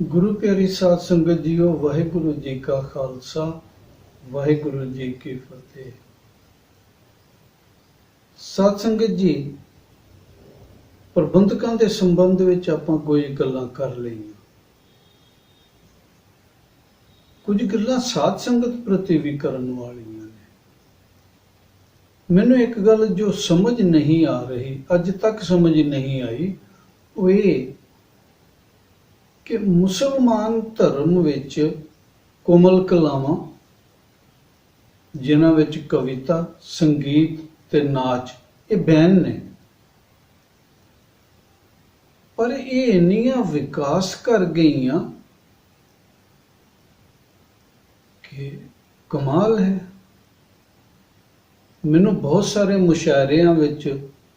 ਗੁਰੂ ਪਿਆਰੀ ਸਾਧ ਸੰਗਤ ਜੀਓ, ਵਾਹਿਗੁਰੂ ਜੀ ਕਾ ਖਾਲਸਾ, ਵਾਹਿਗੁਰੂ ਜੀ ਕੀ ਫਤਿਹ। ਸਾਧ ਸੰਗਤ ਜੀ, ਪ੍ਰਬੰਧਕਾਂ ਦੇ ਸੰਬੰਧ ਵਿੱਚ ਆਪਾਂ ਕੁਝ ਗੱਲਾਂ ਕਰ ਲਈਆਂ। ਕੁਝ ਗੱਲਾਂ ਸਾਧ ਸੰਗਤ ਪ੍ਰਤੀ ਵੀ ਕਰਨ ਵਾਲੀਆਂ ਨੇ। ਮੈਨੂੰ ਇੱਕ ਗੱਲ ਜੋ ਸਮਝ ਨਹੀਂ ਆ ਰਹੀ, ਅੱਜ ਤੱਕ ਸਮਝ ਨਹੀਂ ਆਈ, ਉਹ ਇਹ ਕਿ ਮੁਸਲਮਾਨ ਧਰਮ ਵਿੱਚ ਕੋਮਲ ਕਲਾਵਾਂ, ਜਿਨ੍ਹਾਂ ਵਿੱਚ ਕਵਿਤਾ, ਸੰਗੀਤ ਤੇ ਨਾਚ ਇਹ ਬੈਨ ਨੇ, ਪਰ ਇਹ ਇੰਨੀਆਂ ਵਿਕਾਸ ਕਰ ਗਈਆਂ ਕਿ ਕਮਾਲ ਹੈ। ਮੈਨੂੰ ਬਹੁਤ ਸਾਰੇ ਮੁਸ਼ਾਇਰਿਆਂ ਵਿੱਚ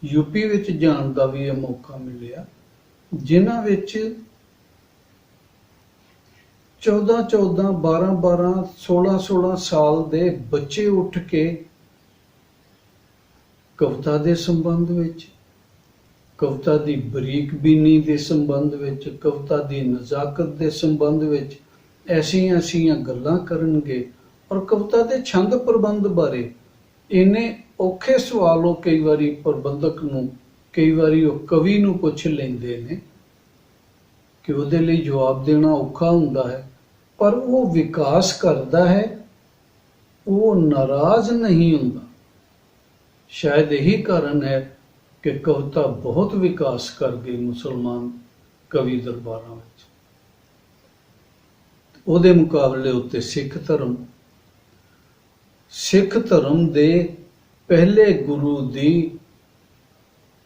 ਯੂਪੀ ਵਿੱਚ ਜਾਣ ਦਾ ਵੀ ਇਹ ਮੌਕਾ ਮਿਲਿਆ, ਜਿਨ੍ਹਾਂ ਵਿੱਚ 14-14, 12-12, 16-16 ਸਾਲ ਦੇ ਬੱਚੇ ਉੱਠ ਕੇ ਕਵਿਤਾ ਦੇ ਸੰਬੰਧ ਵਿੱਚ, ਕਵਿਤਾ ਦੀ ਬਰੀਕ ਬੀਨੀ ਦੇ ਸੰਬੰਧ ਵਿੱਚ, ਕਵਿਤਾ ਦੀ ਨਜ਼ਾਕਤ ਦੇ ਸੰਬੰਧ ਵਿੱਚ ਐਸੀਆਂ ਗੱਲਾਂ ਕਰਨਗੇ। ਔਰ ਕਵਿਤਾ ਦੇ ਛੰਦ ਪ੍ਰਬੰਧ ਬਾਰੇ ਇੰਨੇ ਔਖੇ ਸਵਾਲ ਉਹ ਕਈ ਵਾਰੀ ਪ੍ਰਬੰਧਕ ਨੂੰ, ਕਈ ਵਾਰੀ ਉਹ ਕਵੀ ਨੂੰ ਪੁੱਛ ਲੈਂਦੇ ਨੇ ਕਿ ਉਹਦੇ ਲਈ ਜਵਾਬ ਦੇਣਾ ਔਖਾ ਹੁੰਦਾ ਹੈ, ਪਰ ਉਹ ਵਿਕਾਸ ਕਰਦਾ ਹੈ, ਉਹ ਨਾਰਾਜ਼ ਨਹੀਂ ਹੁੰਦਾ। ਸ਼ਾਇਦ ਇਹੀ ਕਾਰਨ ਹੈ ਕਿ ਕਵਿਤਾ ਬਹੁਤ ਵਿਕਾਸ ਕਰ ਗਈ ਮੁਸਲਮਾਨ ਕਵੀ ਦਰਬਾਰਾਂ ਵਿੱਚ। ਉਹਦੇ ਮੁਕਾਬਲੇ ਉੱਤੇ ਸਿੱਖ ਧਰਮ ਦੇ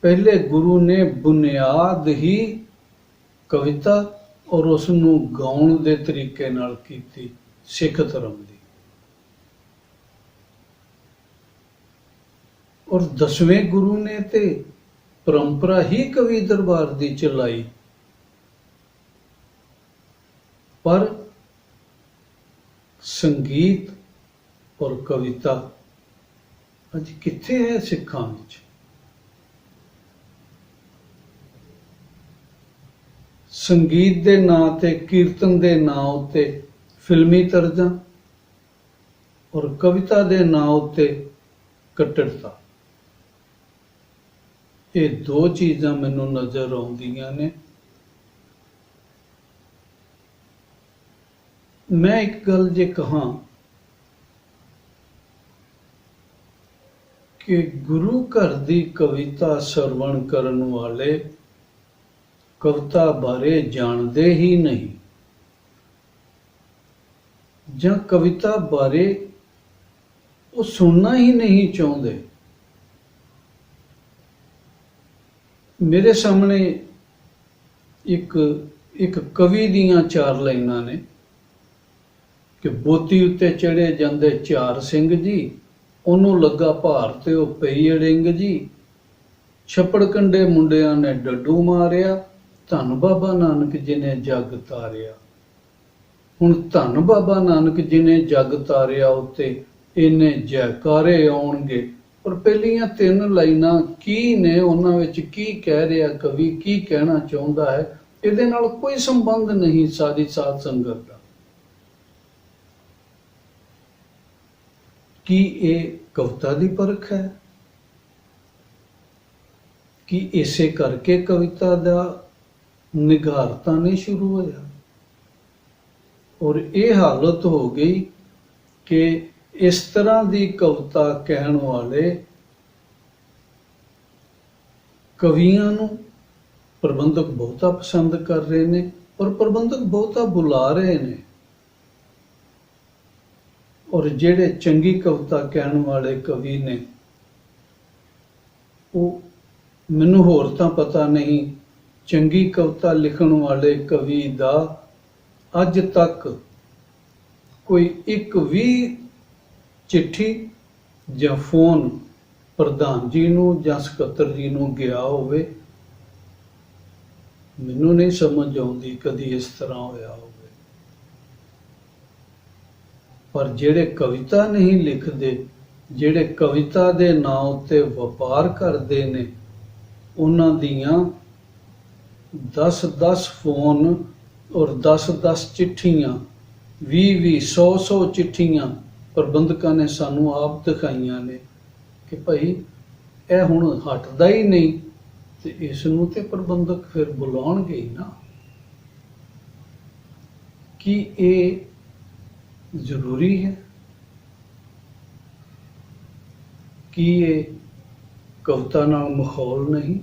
ਪਹਿਲੇ ਗੁਰੂ ਨੇ ਬੁਨਿਆਦ ਹੀ ਕਵਿਤਾ ਔਰ ਉਸ ਨੂੰ ਗਾਉਣ ਦੇ ਤਰੀਕੇ ਨਾਲ ਕੀਤੀ, ਸਿੱਖ ਧਰਮ ਦੀ। ਔਰ 10ਵੇਂ ਗੁਰੂ ਨੇ ਤੇ ਪਰੰਪਰਾ ਹੀ ਕਵੀ ਦਰਬਾਰ ਦੀ ਚਲਾਈ, ਪਰ ਸੰਗੀਤ ਔਰ ਕਵਿਤਾ ਅੱਜ ਕਿੱਥੇ ਹੈ ਸਿੱਖਾਂ ਵਿੱਚ? ਸੰਗੀਤ ਦੇ ਨਾਂ ਤੇ, ਕੀਰਤਨ ਦੇ ਨਾਂ ਉੱਤੇ ਫਿਲਮੀ ਤਰਜ਼ਾਂ ਔਰ ਕਵਿਤਾ ਦੇ ਨਾਂ ਉੱਤੇ ਕੱਟੜਤਾ, ਇਹ ਦੋ ਚੀਜ਼ਾਂ ਮੈਨੂੰ ਨਜ਼ਰ ਆਉਂਦੀਆਂ ਨੇ। ਮੈਂ ਇੱਕ ਗੱਲ ਜੇ ਕਹਾਂ ਕਿ ਗੁਰੂ ਘਰ ਦੀ ਕਵਿਤਾ ਸਰਵਣ ਕਰਨ ਵਾਲੇ ਕਵਿਤਾ ਬਾਰੇ ਜਾਣਦੇ ਹੀ ਨਹੀਂ, ਜਾਂ ਕਵਿਤਾ ਬਾਰੇ ਉਹ ਸੁਣਨਾ ਹੀ ਨਹੀਂ ਚਾਹੁੰਦੇ। ਮੇਰੇ ਸਾਹਮਣੇ ਇੱਕ ਕਵੀ ਦੀਆਂ 4 ਲਾਈਨਾਂ ਨੇ ਕਿ ਬੋਤੀ ਉੱਤੇ ਚੜੇ ਜਾਂਦੇ 4 ਸਿੰਘ ਜੀ, ਉਹਨੂੰ ਲੱਗਾ ਭਾਰ ਤੇ ਉਹ ਪਈ ਅੜਿੰਗ ਜੀ, ਛੱਪੜ ਕੰਡੇ ਮੁੰਡਿਆਂ ਨੇ ਡੱਡੂ ਮਾਰਿਆ, ਧੰਨ ਬਾਬਾ ਨਾਨਕ ਜੀ ਨੇ ਜੱਗ ਤਾਰਿਆ। ਹੁਣ ਧੰਨ ਬਾਬਾ ਨਾਨਕ ਜੀ ਨੇ ਜੱਗ ਤਾਰਿਆ ਉੱਤੇ ਇੰਨੇ ਜੈਕਾਰੇ ਆਉਣਗੇ, ਪਰ ਪਹਿਲੀਆਂ 3 ਲਾਈਨਾਂ ਕੀ ਨੇ, ਉਹਨਾਂ ਵਿੱਚ ਕੀ ਕਹਿ ਰਿਹਾ ਕਵੀ, ਕੀ ਕਹਿਣਾ ਚਾਹੁੰਦਾ ਹੈ, ਇਹਦੇ ਨਾਲ ਕੋਈ ਸੰਬੰਧ ਨਹੀਂ ਸਾਰੀ ਸਾਧ ਸੰਗਤ ਦਾ। ਕੀ ਇਹ ਕਵਿਤਾ ਦੀ ਪਰਖ ਹੈ? ਕੀ ਇਸੇ ਕਰਕੇ ਕਵਿਤਾ ਦਾ ਨਿਘਾਰਤਾ ਨਹੀਂ ਸ਼ੁਰੂ ਹੋਇਆ? ਔਰ ਇਹ ਹਾਲਤ ਹੋ ਗਈ ਕਿ ਇਸ ਤਰ੍ਹਾਂ ਦੀ ਕਵਿਤਾ ਕਹਿਣ ਵਾਲੇ ਕਵੀਆਂ ਨੂੰ ਪ੍ਰਬੰਧਕ ਬਹੁਤਾ ਪਸੰਦ ਕਰ ਰਹੇ ਨੇ, ਔਰ ਪ੍ਰਬੰਧਕ ਬਹੁਤਾ ਬੁਲਾ ਰਹੇ ਨੇ। ਔਰ ਜਿਹੜੇ ਚੰਗੀ ਕਵਿਤਾ ਕਹਿਣ ਵਾਲੇ ਕਵੀ ਨੇ, ਉਹ ਮੈਨੂੰ ਹੋਰ ਤਾਂ ਪਤਾ ਨਹੀਂ, ਚੰਗੀ ਕਵਿਤਾ ਲਿਖਣ ਵਾਲੇ ਕਵੀ ਦਾ ਅੱਜ ਤੱਕ ਕੋਈ ਇੱਕ ਵੀ ਚਿੱਠੀ ਜਾਂ ਫੋਨ ਪ੍ਰਧਾਨ ਜੀ ਨੂੰ ਜਾਂ ਸਕੱਤਰ ਜੀ ਨੂੰ ਗਿਆ ਹੋਵੇ, ਮੈਨੂੰ ਨਹੀਂ ਸਮਝ ਆਉਂਦੀ ਕਦੀ ਇਸ ਤਰ੍ਹਾਂ ਹੋਇਆ ਹੋਵੇ। ਪਰ ਜਿਹੜੇ ਕਵਿਤਾ ਨਹੀਂ ਲਿਖਦੇ, ਜਿਹੜੇ ਕਵਿਤਾ ਦੇ ਨਾਂ ਉੱਤੇ ਵਪਾਰ ਕਰਦੇ ਨੇ, ਉਹਨਾਂ ਦੀਆਂ 10-10 ਫੋਨ ਔਰ 10-10 ਚਿੱਠੀਆਂ, 20-20, 100-100 ਚਿੱਠੀਆਂ ਪ੍ਰਬੰਧਕਾਂ ਨੇ ਸਾਨੂੰ ਆਪ ਦਿਖਾਈਆਂ ਨੇ ਕਿ ਭਾਈ ਇਹ ਹੁਣ ਹਟਦਾ ਹੀ ਨਹੀਂ, ਤੇ ਇਸ ਨੂੰ ਤੇ ਪ੍ਰਬੰਧਕ ਫਿਰ ਬੁਲਾਉਣਗੇ ਹੀ ਨਾ। ਕੀ ਇਹ ਜ਼ਰੂਰੀ ਹੈ? ਕੀ ਇਹ ਕਵਿਤਾ ਨਾਲ ਮਖੌਲ ਨਹੀਂ?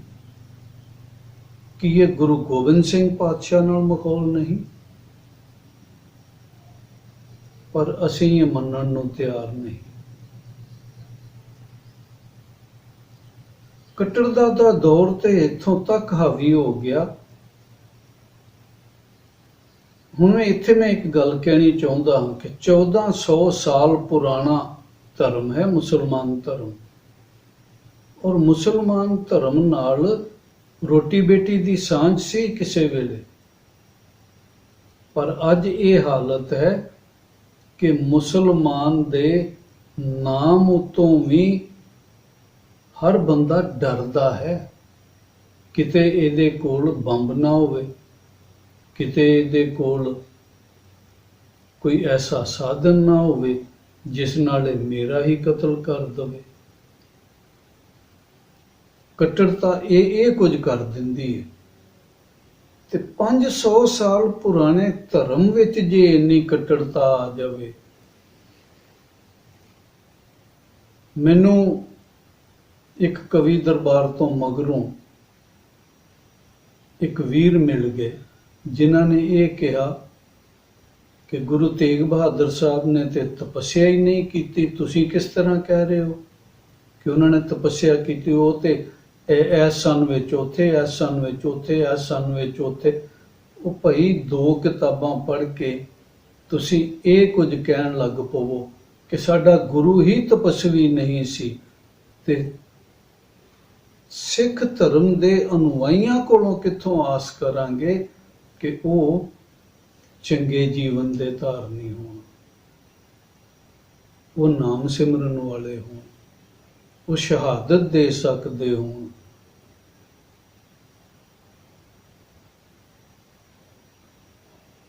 ਕੀ ਇਹ ਗੁਰੂ ਗੋਬਿੰਦ ਸਿੰਘ ਪਾਤਸ਼ਾਹ ਨਾਲ ਮਖੌਲ ਨਹੀਂ? ਪਰ ਅਸੀਂ ਇਹ ਮੰਨਣ ਨੂੰ ਤਿਆਰ ਨਹੀਂ। ਕੱਟੜਤਾ ਦਾ ਦੌਰ ਤੇ ਇੱਥੋਂ ਤੱਕ ਹਾਵੀ ਹੋ ਗਿਆ। ਹੁਣ ਇੱਥੇ ਮੈਂ ਇੱਕ ਗੱਲ ਕਹਿਣੀ ਚਾਹੁੰਦਾ ਹਾਂ ਕਿ 1400 ਸਾਲ ਪੁਰਾਣਾ ਧਰਮ ਹੈ ਮੁਸਲਮਾਨ ਧਰਮ, ਔਰ ਮੁਸਲਮਾਨ ਧਰਮ ਨਾਲ ਰੋਟੀ ਬੇਟੀ ਦੀ ਸਾਂਝ ਸੀ ਕਿਸੇ ਵੇਲੇ। ਪਰ ਅੱਜ ਇਹ ਹਾਲਤ ਹੈ ਕਿ ਮੁਸਲਮਾਨ ਦੇ ਨਾਮ ਉਤੋਂ ਵੀ ਹਰ ਬੰਦਾ ਡਰਦਾ ਹੈ। ਕਿਤੇ ਇਹਦੇ ਕੋਲ ਬੰਬ ਨਾ ਹੋਵੇ, ਕਿਤੇ ਇਹਦੇ ਕੋਲ ਕੋਈ ਐਸਾ ਸਾਧਨ ਨਾ ਹੋਵੇ ਜਿਸ ਨਾਲ ਇਹ ਮੇਰਾ ਹੀ ਕਤਲ ਕਰ ਦੇਵੇ। ਕੱਟੜਤਾ ਇਹ ਕੁਝ ਕਰ ਦਿੰਦੀ ਹੈ। ਤੇ 500 ਸਾਲ ਪੁਰਾਣੇ ਧਰਮ ਵਿੱਚ ਜੇ ਇੰਨੀ ਕੱਟੜਤਾ ਆ ਜਾਵੇ, ਮੈਨੂੰ ਇੱਕ ਕਵੀ ਦਰਬਾਰ ਤੋਂ ਮਗਰੋਂ ਇੱਕ ਵੀਰ ਮਿਲ ਗਏ ਜਿਨ੍ਹਾਂ ਨੇ ਇਹ ਕਿਹਾ ਕਿ ਗੁਰੂ ਤੇਗ ਬਹਾਦਰ ਸਾਹਿਬ ਨੇ ਤੇ ਤਪੱਸਿਆ ਹੀ ਨਹੀਂ ਕੀਤੀ, ਤੁਸੀਂ ਕਿਸ ਤਰ੍ਹਾਂ ਕਹਿ ਰਹੇ ਹੋ ਕਿ ਉਹਨਾਂ ਨੇ ਤਪੱਸਿਆ ਕੀਤੀ? ਉਹ ਤੇ ਇਸ ਸੰਨ ਵਿੱਚ ਉੱਥੇ, ਇਸ ਸੰਨ ਵਿੱਚ ਉੱਥੇ, ਇਸ ਸੰਨ ਵਿੱਚ ਉੱਥੇ। ਉਹ ਭਾਈ 2 ਕਿਤਾਬਾਂ ਪੜ੍ਹ ਕੇ ਤੁਸੀਂ ਇਹ ਕੁਝ ਕਹਿਣ ਲੱਗ ਪਵੋ ਕਿ ਸਾਡਾ ਗੁਰੂ ਹੀ ਤਪਸਵੀ ਨਹੀਂ ਸੀ, ਤੇ ਸਿੱਖ ਧਰਮ ਦੇ ਅਨੁਆਈਆਂ ਕੋਲੋਂ ਕਿੱਥੋਂ ਆਸ ਕਰਾਂਗੇ ਕਿ ਉਹ ਚੰਗੇ ਜੀਵਨ ਦੇ ਧਾਰਨੀ ਹੋਣ, ਉਹ ਨਾਮ ਸਿਮਰਨ ਵਾਲੇ ਹੋਣ, ਉਹ ਸ਼ਹਾਦਤ ਦੇ ਸਕਦੇ ਹੋਣ।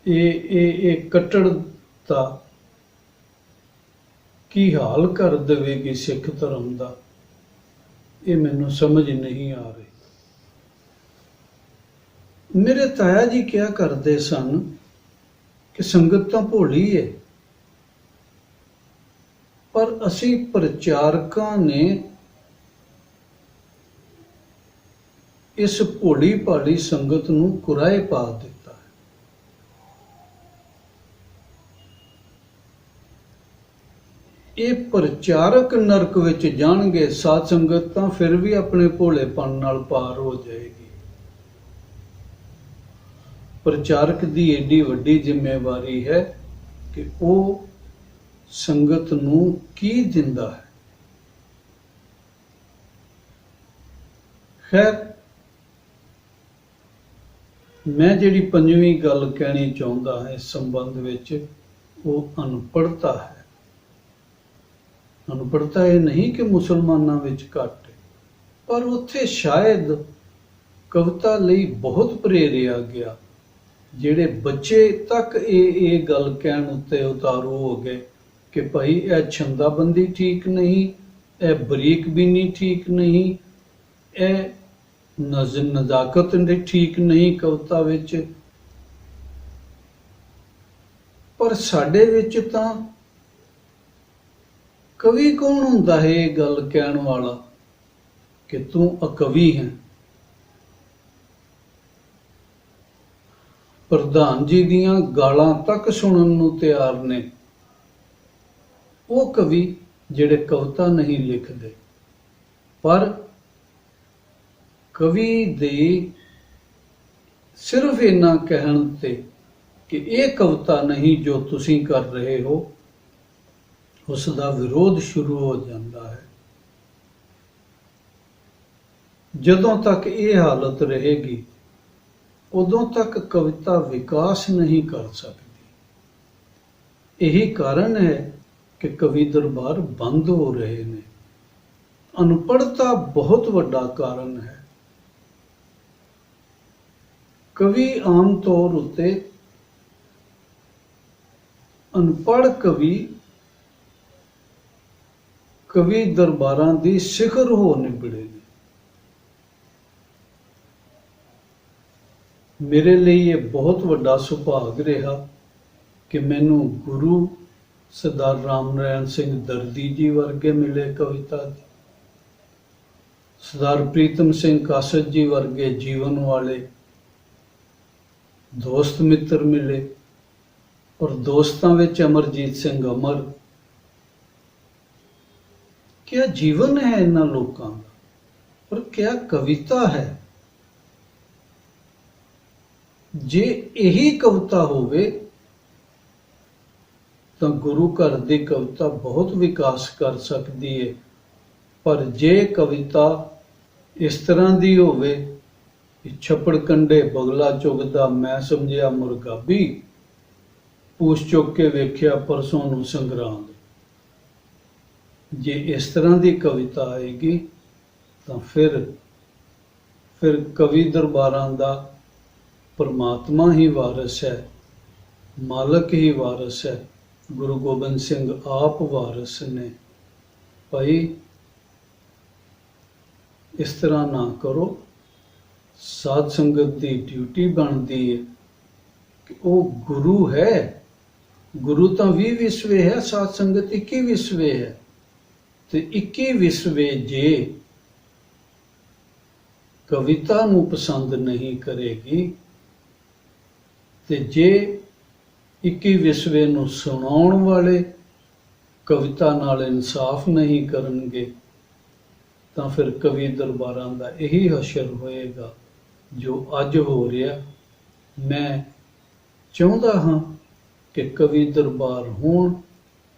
ਇਹ ਕੱਟੜਤਾ ਕੀ ਹਾਲ ਕਰ ਦੇਵੇਗੀ ਸਿੱਖ ਧਰਮ ਦਾ, ਇਹ ਮੈਨੂੰ ਸਮਝ ਨਹੀਂ ਆ ਰਹੀ। ਮੇਰੇ ਤਾਇਆ ਜੀ ਕਿਹਾ ਕਰਦੇ ਸਨ ਕਿ ਸੰਗਤ ਤਾਂ ਭੋਲੀ ਹੈ, ਪਰ ਅਸੀਂ ਪ੍ਰਚਾਰਕਾਂ ਨੇ ਇਸ ਭੋਲੀ ਭਾਲੀ ਸੰਗਤ ਨੂੰ ਕੁਰਾਏ ਪਾ ਦਿੱਤਾ ਹੈ। ਇਹ ਪ੍ਰਚਾਰਕ ਨਰਕ ਵਿੱਚ ਜਾਣਗੇ, ਸਾਧ ਸੰਗਤ ਤਾਂ ਫਿਰ ਵੀ ਆਪਣੇ ਭੋਲੇਪਨ ਨਾਲ ਪਾਰ ਹੋ ਜਾਏਗੀ। ਪ੍ਰਚਾਰਕ ਦੀ ਏਡੀ ਵੱਡੀ ਜ਼ਿੰਮੇਵਾਰੀ ਹੈ ਕਿ ਉਹ ਸੰਗਤ ਨੂੰ ਕੀ ਦਿੰਦਾ ਹੈ। ਖੈਰ, ਮੈਂ ਜਿਹੜੀ 5ਵੀਂ ਗੱਲ ਕਹਿਣੀ ਚਾਹੁੰਦਾ ਹਾਂ ਇਸ ਸੰਬੰਧ ਵਿੱਚ, ਉਹ ਅਨਪੜ੍ਹਤਾ ਹੈ। ਅਨਪੜ੍ਹਤਾ ਇਹ ਨਹੀਂ ਕਿ ਮੁਸਲਮਾਨਾਂ ਵਿੱਚ ਘੱਟ ਹੈ, ਪਰ ਉੱਥੇ ਸ਼ਾਇਦ ਕਵਿਤਾ ਲਈ ਬਹੁਤ ਪ੍ਰੇਰਿਆ ਗਿਆ। ਜਿਹੜੇ ਬੱਚੇ ਤੱਕ ਇਹ ਗੱਲ ਕਹਿਣ ਉੱਤੇ ਉਤਾਰੂ ਹੋ ਗਏ ਕਿ ਭਾਈ ਇਹ ਛੰਦਾਬੰਦੀ ਠੀਕ ਨਹੀਂ, ਇਹ ਬਰੀਕ ਬੀਨੀ ਠੀਕ ਨਹੀਂ, ਇਹ ਨਜ਼ਾਕਤ ਠੀਕ ਨਹੀਂ ਕਵਿਤਾ ਵਿੱਚ। ਪਰ ਸਾਡੇ ਵਿੱਚ ਤਾਂ ਕਵੀ ਕੌਣ ਹੁੰਦਾ ਹੈ ਇਹ ਗੱਲ ਕਹਿਣ ਵਾਲਾ ਕਿ ਤੂੰ ਅਕਵੀ ਹੈ? ਪ੍ਰਧਾਨ ਜੀ ਦੀਆਂ ਗਾਲਾਂ ਤੱਕ ਸੁਣਨ ਨੂੰ ਤਿਆਰ ਨੇ ਉਹ ਕਵੀ ਜਿਹੜੇ ਕਵਿਤਾ ਨਹੀਂ ਲਿਖਦੇ। ਪਰ ਕਵੀ ਦੇ ਸਿਰਫ ਇੰਨਾ ਕਹਿਣ ਤੇ ਕਿ ਇਹ ਕਵਿਤਾ ਨਹੀਂ ਜੋ ਤੁਸੀਂ ਕਰ ਰਹੇ ਹੋ, ਉਸ ਦਾ ਵਿਰੋਧ ਸ਼ੁਰੂ ਹੋ ਜਾਂਦਾ ਹੈ। ਜਦੋਂ ਤੱਕ ਇਹ ਹਾਲਤ ਰਹੇਗੀ, ਉਦੋਂ ਤੱਕ ਕਵਿਤਾ ਵਿਕਾਸ ਨਹੀਂ ਕਰ ਸਕਦੀ। ਇਹੀ ਕਾਰਨ ਹੈ ਕਿ ਕਵੀ ਦਰਬਾਰ ਬੰਦ ਹੋ ਰਹੇ ਨੇ। ਅਨਪੜ੍ਹਤਾ ਬਹੁਤ ਵੱਡਾ ਕਾਰਨ ਹੈ। ਕਵੀ ਆਮ ਤੌਰ ਉੱਤੇ ਅਨਪੜ੍ਹ ਕਵੀ ਦਰਬਾਰਾਂ ਦੀ ਸਿਖਰ ਹੋ ਨਿਬੜੇ ਨੇ। ਮੇਰੇ ਲਈ ਇਹ ਬਹੁਤ ਵੱਡਾ ਸੁਭਾਗ ਰਿਹਾ ਕਿ ਮੈਨੂੰ ਗੁਰੂ ਸਰਦਾਰ ਰਾਮ ਨਾਰਾਇਣ ਸਿੰਘ ਦਰਦੀ ਜੀ ਵਰਗੇ ਮਿਲੇ ਕਵਿਤਾ ਦੇ, ਸਰਦਾਰ ਪ੍ਰੀਤਮ ਸਿੰਘ ਕਾਸਤ ਜੀ ਵਰਗੇ ਜੀਵਨ ਵਾਲੇ ਦੋਸਤ ਮਿੱਤਰ ਮਿਲੇ, ਔਰ ਦੋਸਤਾਂ ਵਿੱਚ ਅਮਰਜੀਤ ਸਿੰਘ ਅਮਰ। ਕਿਆ ਜੀਵਨ ਹੈ ਇਹਨਾਂ ਲੋਕਾਂ ਦਾ, ਔਰ ਕਿਆ ਕਵਿਤਾ ਹੈ। ਜੇ ਇਹੀ ਕਵਿਤਾ ਹੋਵੇ ਤਾਂ ਗੁਰੂ ਘਰ ਦੀ ਕਵਿਤਾ ਬਹੁਤ ਵਿਕਾਸ ਕਰ ਸਕਦੀ ਹੈ। ਪਰ ਜੇ ਕਵਿਤਾ ਇਸ ਤਰ੍ਹਾਂ ਦੀ ਹੋਵੇ ਕਿ ਛੱਪੜ ਕੰਢੇ ਬਗਲਾ ਚੁਗਦਾ ਮੈਂ ਸਮਝਿਆ ਮੁਰਗਾਬੀ, ਪੂਛ ਚੁੱਕ ਕੇ ਵੇਖਿਆ ਪਰਸੋਂ ਨੂੰ ਸੰਗਰਾਂਦ, ਜੇ ਇਸ ਤਰ੍ਹਾਂ ਦੀ ਕਵਿਤਾ ਆਏਗੀ ਤਾਂ ਫਿਰ ਕਵੀ ਦਰਬਾਰਾਂ ਦਾ ਪਰਮਾਤਮਾ ਹੀ ਵਾਰਿਸ ਹੈ, ਮਾਲਕ ਹੀ ਵਾਰਿਸ ਹੈ, ਗੁਰੂ ਗੋਬਿੰਦ ਸਿੰਘ ਆਪ ਵਾਰਿਸ ਨੇ। ਭਾਈ ਇਸ ਤਰ੍ਹਾਂ ਨਾ ਕਰੋ। ਸਾਧ ਸੰਗਤ ਦੀ ਡਿਊਟੀ ਬਣਦੀ ਹੈ ਕਿ ਉਹ ਗੁਰੂ ਹੈ, ਗੁਰੂ ਤਾਂ 20 ਵਿਸਵੇ ਹੈ, ਸਾਧ ਸੰਗਤ 21 ਵਿਸਵੇ ਹੈ, ਤੇ 21 ਵਿਸਵੇ ਜੇ ਕਵਿਤਾ ਨੂੰ ਪਸੰਦ ਨਹੀਂ ਕਰੇਗੀ, ਤੇ ਜੇ 21 ਵਿਸਵੇ ਨੂੰ ਸੁਣਾਉਣ ਵਾਲੇ ਕਵਿਤਾ ਨਾਲ ਇਨਸਾਫ ਨਹੀਂ ਕਰਨਗੇ, ਤਾਂ ਫਿਰ ਕਵੀ ਦਰਬਾਰਾਂ ਦਾ ਇਹੀ ਹਸ਼ਰ ਹੋਏਗਾ ਜੋ ਅੱਜ ਹੋ ਰਿਹਾ। ਮੈਂ ਚਾਹੁੰਦਾ ਹਾਂ ਕਿ ਕਵੀ ਦਰਬਾਰ ਹੋਣ,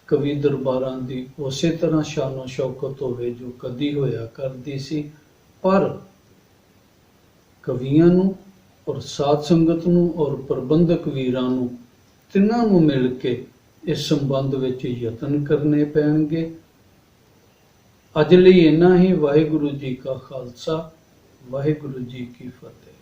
ਕਵੀ ਦਰਬਾਰਾਂ ਦੀ ਉਸੇ ਤਰ੍ਹਾਂ ਸ਼ਾਨੋ ਸ਼ੌਕਤ ਹੋਵੇ ਜੋ ਕਦੀ ਹੋਇਆ ਕਰਦੀ ਸੀ, ਪਰ ਕਵੀਆਂ ਨੂੰ ਔਰ ਸਾਧ ਸੰਗਤ ਨੂੰ ਔਰ ਪ੍ਰਬੰਧਕ ਵੀਰਾਂ ਨੂੰ, ਤਿੰਨਾਂ ਨੂੰ ਮਿਲ ਕੇ ਇਸ ਸੰਬੰਧ ਵਿੱਚ ਯਤਨ ਕਰਨੇ ਪੈਣਗੇ। ਅੱਜ ਲਈ ਇੰਨਾ ਹੀ। ਵਾਹਿਗੁਰੂ ਜੀ ਕਾ ਖਾਲਸਾ, ਵਾਹਿਗੁਰੂ ਜੀ ਕੀ ਫਤਿਹ।